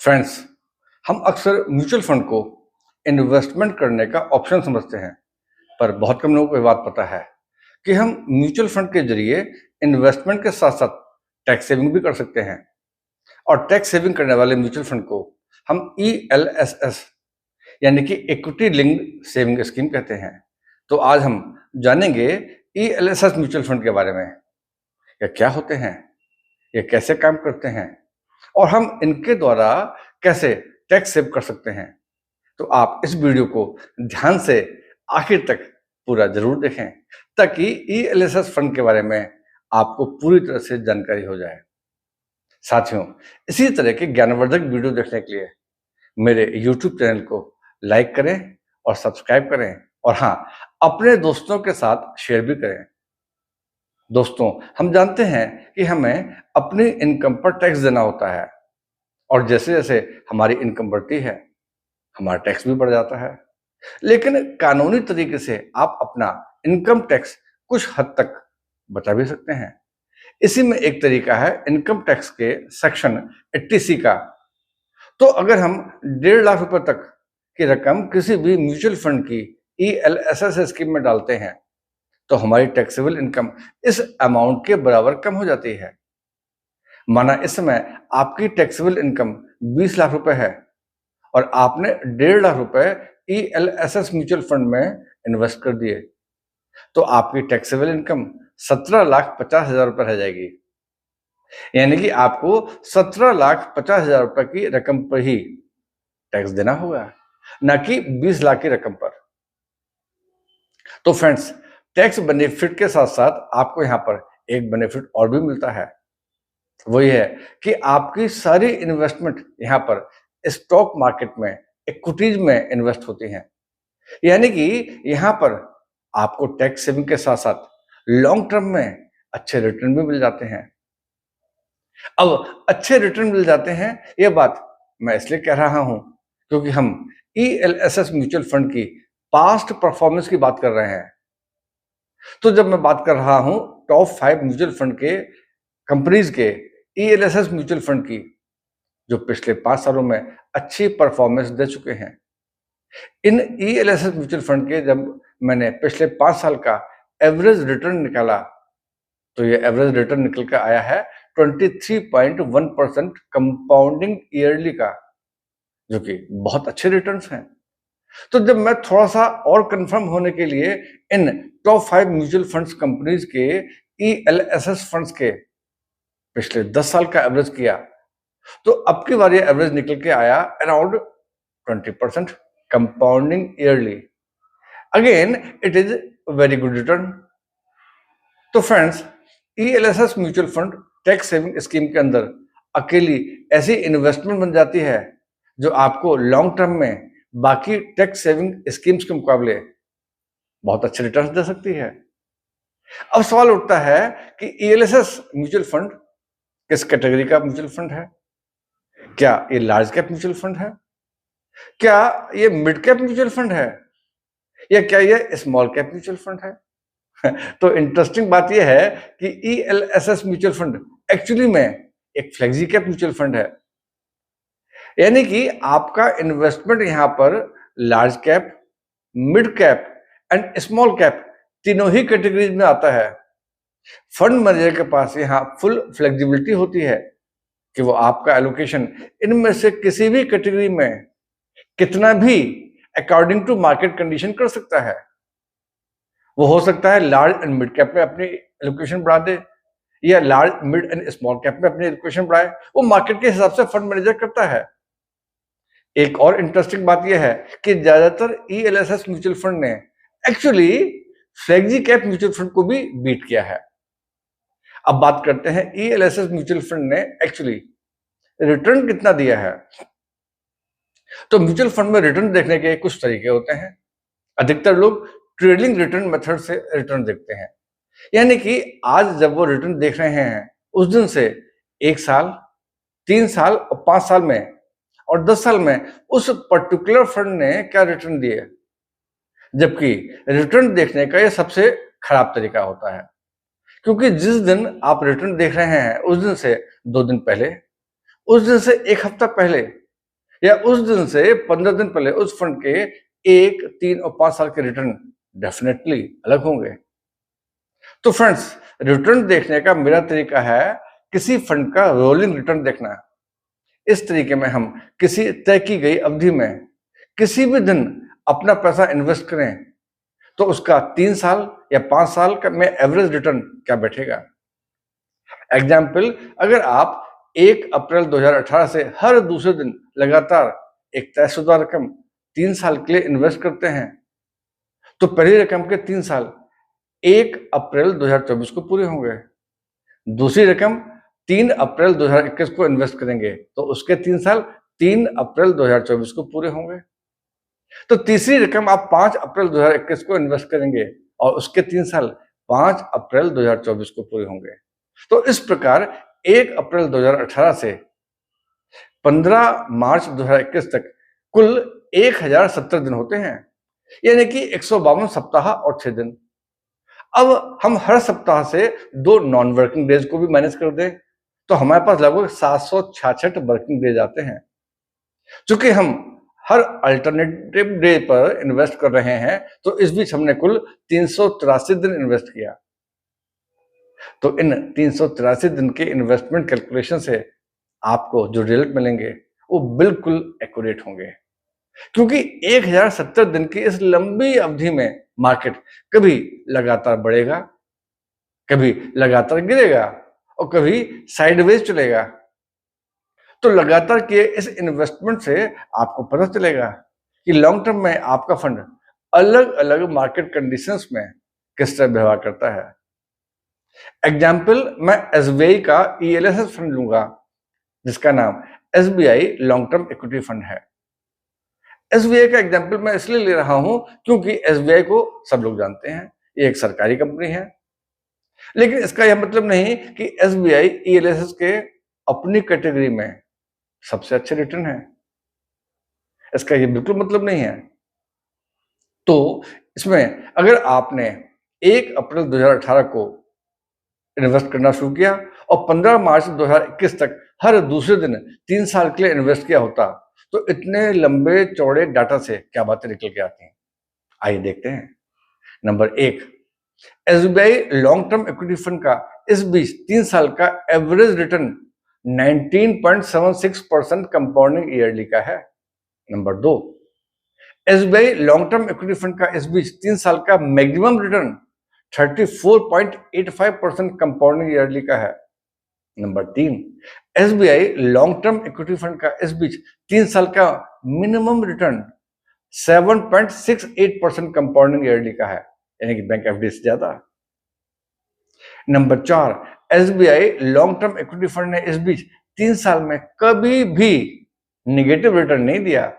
Friends, हम अक्सर mutual fund को इन्वेस्टमेंट करने का ऑप्शन समझते हैं, पर बहुत कम लोगों को ये बात पता है कि हम म्यूचुअल फंड के जरिए इन्वेस्टमेंट के साथ साथ टैक्स सेविंग भी कर सकते हैं। और टैक्स सेविंग करने वाले म्यूचुअल फंड को हम ELSS यानी कि इक्विटी लिंक्ड सेविंग स्कीम कहते हैं। तो आज हम जानेंगे ELSS म्यूचुअल फंड के बारे में। ये क्या होते हैं, ये कैसे काम करते हैं और हम इनके द्वारा कैसे टैक्स सेव कर सकते हैं। तो आप इस वीडियो को ध्यान से आखिर तक पूरा जरूर देखें ताकि ELSS फंड के बारे में आपको पूरी तरह से जानकारी हो जाए। साथियों, इसी तरह के ज्ञानवर्धक वीडियो देखने के लिए मेरे YouTube चैनल को लाइक करें और सब्सक्राइब करें, और हाँ, अपने दोस्तों के साथ शेयर भी करें। दोस्तों, हम जानते हैं कि हमें अपनी इनकम पर टैक्स देना होता है, और जैसे जैसे हमारी इनकम बढ़ती है हमारा टैक्स भी बढ़ जाता है। लेकिन कानूनी तरीके से आप अपना इनकम टैक्स कुछ हद तक बचा भी सकते हैं। इसी में एक तरीका है इनकम टैक्स के सेक्शन 80C का। तो अगर हम 1.5 लाख रुपए तक की रकम किसी भी म्यूचुअल फंड की ELSS स्कीम में डालते हैं तो हमारी टैक्सेबल इनकम इस अमाउंट के बराबर कम हो जाती है। माना इस समय आपकी टैक्सेबल इनकम 20 लाख रुपए है और आपने 1.5 लाख रुपए ELSS म्यूचुअल फंड में इन्वेस्ट कर दिए, तो आपकी टैक्सेबल इनकम 17,50,000 रुपए रह जाएगी। यानी कि आपको 17,50,000 रुपए की रकम पर ही टैक्स देना होगा, ना कि 20 लाख की रकम पर। तो फ्रेंड्स, टैक्स बेनिफिट के साथ साथ आपको यहाँ पर एक बेनिफिट और भी मिलता है। वही है कि आपकी सारी इन्वेस्टमेंट यहाँ पर स्टॉक मार्केट में, इक्विटीज में इन्वेस्ट होती हैं। यानी कि यहाँ पर आपको टैक्स सेविंग के साथ साथ लॉन्ग टर्म में अच्छे रिटर्न भी मिल जाते हैं। अब अच्छे रिटर्न मिल जाते हैं, ये बात मैं इसलिए कह रहा हूं क्योंकि हम ELSS म्यूचुअल फंड की पास्ट परफॉर्मेंस की बात कर रहे हैं। तो जब मैं बात कर रहा हूं टॉप 5 म्यूचुअल फंड के कंपनीज के ELSS म्यूचुअल फंड की, जो पिछले 5 सालों में अच्छी परफॉर्मेंस दे चुके हैं। इन ELSS म्यूचुअल फंड के जब मैंने पिछले 5 साल का एवरेज रिटर्न निकाला तो ये एवरेज रिटर्न निकल कर आया है 23.1% कंपाउंडिंग ईयरली का, जो कि बहुत अच्छे रिटर्न्स हैं। तो जब मैं थोड़ा सा और कंफर्म होने के लिए इन टॉप 5 म्यूचुअल फंड्स कंपनीज के ELSS फंड्स के पिछले 10 साल का एवरेज किया, तो अब की बार ये एवरेज निकल के आया around 20% compounding yearly. Again it is very good return. तो friends, ELSS mutual fund tax saving scheme के अंदर अकेली ऐसी इन्वेस्टमेंट बन जाती है जो आपको लॉन्ग टर्म में बाकी टैक्स सेविंग स्कीम्स के मुकाबले बहुत अच्छे रिटर्न दे सकती है। अब सवाल उठता है कि ELSS म्यूचुअल फंड किस कैटेगरी का म्यूचुअल फंड है? क्या ये लार्ज कैप म्यूचुअल फंड है? क्या ये मिड कैप म्यूचुअल फंड है? या क्या ये स्मॉल कैप म्यूचुअल फंड है? तो इंटरेस्टिंग बात यह है कि ELSS म्यूचुअल फंड एक्चुअली में एक फ्लेक्सी कैप म्यूचुअल फंड है। यानी कि आपका इन्वेस्टमेंट यहां पर large cap, mid cap and small cap तीनों ही कैटेगरीज में आता है। फंड मैनेजर के पास यहां फुल फ्लेक्सिबिलिटी होती है कि वो आपका एलोकेशन इनमें से किसी भी कैटेगरी में कितना भी अकॉर्डिंग टू मार्केट कंडीशन कर सकता है। वो हो सकता है लार्ज एंड मिड कैप में अपनी एलोकेशन बढ़ा दे, या large, mid and small cap में अपनी एलोकेशन बढ़ाए। वो मार्केट के हिसाब से फंड मैनेजर करता है। एक और इंटरेस्टिंग बात यह है कि ज्यादातर ELSS म्यूचुअल फंड ने actually flexi cap mutual fund को भी बीट किया है। अब बात करते हैं ELSS म्यूचुअल फंड ने एक्चुअली रिटर्न कितना दिया है। तो म्यूचुअल फंड में रिटर्न देखने के कुछ तरीके होते हैं। अधिकतर लोग ट्रेलिंग रिटर्न मेथड से रिटर्न देखते हैं, यानी कि आज जब वो रिटर्न देख रहे हैं उस दिन से 1 साल, 3 साल और 5 साल में और 10 साल में उस पर्टिकुलर फंड ने क्या रिटर्न दिए। जबकि रिटर्न देखने का यह सबसे खराब तरीका होता है, क्योंकि जिस दिन आप रिटर्न देख रहे हैं उस दिन से 2 दिन पहले, उस दिन से 1 हफ्ता पहले या उस दिन से 15 दिन पहले उस फंड के 1, 3 और 5 साल के रिटर्न डेफिनेटली अलग होंगे। तो फ्रेंड्स, रिटर्न देखने का मेरा तरीका है किसी फंड का रोलिंग रिटर्न देखना। इस तरीके में हम किसी तय की गई अवधि में किसी भी दिन अपना पैसा इन्वेस्ट करें तो उसका 3 साल या 5 साल का में एवरेज रिटर्न क्या बैठेगा। एग्जाम्पल, अगर आप 1 अप्रैल 2018 से हर दूसरे दिन लगातार एक तयशुदा रकम 3 साल के लिए इन्वेस्ट करते हैं तो पहली रकम के 3 साल 1 अप्रैल 2024 को पूरे होंगे। दूसरी रकम 3 अप्रैल 2021 को इन्वेस्ट करेंगे तो उसके 3 साल 3 अप्रैल 2024 को पूरे होंगे। तो तीसरी रकम आप 5 अप्रैल 2021 को इन्वेस्ट करेंगे और उसके 3 साल 5 अप्रैल 2024 को पूरे होंगे। तो इस प्रकार 1 अप्रैल 2018 से 15 मार्च 2021 तक कुल 1070 दिन होते हैं, यानी कि 152 सप्ताह और 6 दिन। अब हम हर सप्ताह से 2 नॉन वर्किंग डेज को भी मैनेज कर दें तो हमारे पास लगभग 766 वर्किंग डेज आते हैं। चूंकि हम हर अल्टरनेटिव डे पर इन्वेस्ट कर रहे हैं तो इस बीच हमने कुल 383 दिन इन्वेस्ट किया। तो इन 383 दिन के इन्वेस्टमेंट कैलकुलेशन से आपको जो रिजल्ट मिलेंगे वो बिल्कुल एक्यूरेट होंगे, क्योंकि 1070 दिन की इस लंबी अवधि में मार्केट कभी लगातार बढ़ेगा, कभी लगातार गिरेगा और कभी साइडवेज चलेगा। तो लगातार किए इस इन्वेस्टमेंट से आपको पता चलेगा कि लॉन्ग टर्म में आपका फंड अलग अलग मार्केट कंडीशंस में किस तरह व्यवहार करता है। एग्जाम्पल, मैं एसबीआई का ईएलएसएस फंड लूंगा जिसका नाम SBI long term equity fund है। एसबीआई का एग्जाम्पल मैं इसलिए ले रहा हूं क्योंकि एसबीआई को सब लोग जानते हैं, ये एक सरकारी कंपनी है। लेकिन इसका यह मतलब नहीं कि एसबीआई ईएलएसएस के अपनी कैटेगरी में सबसे अच्छे रिटर्न है, इसका ये बिल्कुल मतलब नहीं है। तो इसमें अगर आपने 1 अप्रैल 2018 को इन्वेस्ट करना शुरू किया और 15 मार्च 2021 तक हर दूसरे दिन 3 साल के लिए इन्वेस्ट किया होता तो इतने लंबे चौड़े डाटा से क्या बातें निकल के आती हैं, आइए देखते हैं। Number 1, SBI long term equity fund का इस बीच 3 साल का एवरेज रिटर्न 19.76% कंपाउंडिंग ईयरली का है। Number 2, SBI long term equity fund का इस बीच 3 साल का मैक्सिमम रिटर्न 34.85% कंपाउंडिंग ईयरली का है। Number 3, SBI long term equity fund का इस बीच 3 साल का मिनिमम रिटर्न 7.68% कंपाउंडिंग ईयरली का है, यानी कि बैंक एफडी से ज्यादा। Number 4, SBI long term equity fund ने इस बीच 3 साल में कभी भी नेगेटिव रिटर्न नहीं दिया।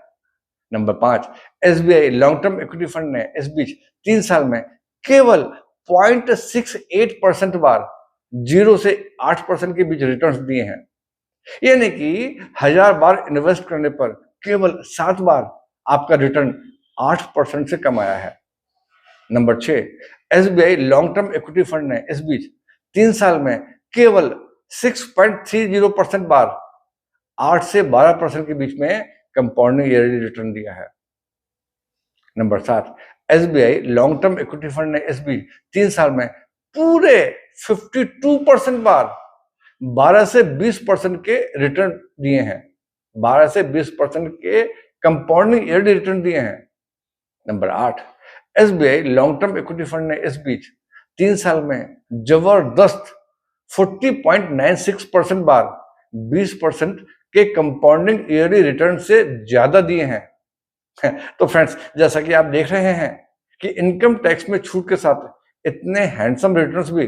Number 5, SBI long term equity fund ने इस बीच 3 साल में केवल 0.68% बार 0 से 8% के बीच रिटर्न्स दिए हैं, यानी कि 1000 बार इन्वेस्ट करने पर केवल 7 बार आपका रिटर्न 8% से कम आया है। Number 6, SBI long term equity fund ने इस बीच 3 साल में केवल 6.30% बार 8 से 12% के बीच में कंपाउंडिंग ईयरली रिटर्न दिया है। Number 7, SBI long term equity fund ने इस बीच 3 साल में पूरे 52% बार 12 से 20% के रिटर्न दिए हैं, 12 से 20% के कंपाउंडिंग ईयरली रिटर्न दिए हैं। Number 8, SBI long term equity fund ने इस बीच 3 साल में जबरदस्त 40.96% बार 20% के कंपाउंडिंग ईयरली रिटर्न से ज्यादा दिए हैं। तो फ्रेंड्स, जैसा कि आप देख रहे हैं कि इनकम टैक्स में छूट के साथ इतने हैंडसम रिटर्न्स भी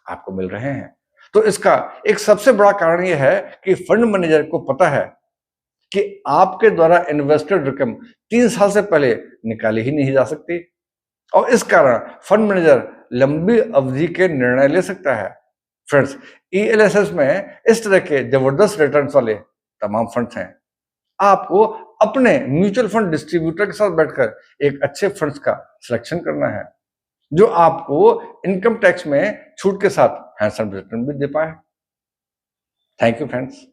आपको मिल रहे हैं, तो इसका एक सबसे बड़ा कारण यह है कि फंड मैनेजर को पता है कि आपके द्वारा इन्वेस्टेड रकम 3 साल से पहले निकाली ही नहीं जा सकती और इस कारण फंड मैनेजर लंबी अवधि के निर्णय ले सकता है। फ्रेंड्स, ईएलएसएस में इस तरह के जबरदस्त रिटर्न्स वाले तमाम फंड्स हैं। आपको अपने म्यूचुअल फंड डिस्ट्रीब्यूटर के साथ बैठकर एक अच्छे फंड्स का सिलेक्शन करना है जो आपको इनकम टैक्स में छूट के साथ हैंडसम रिटर्न भी दे पाए। Thank you friends.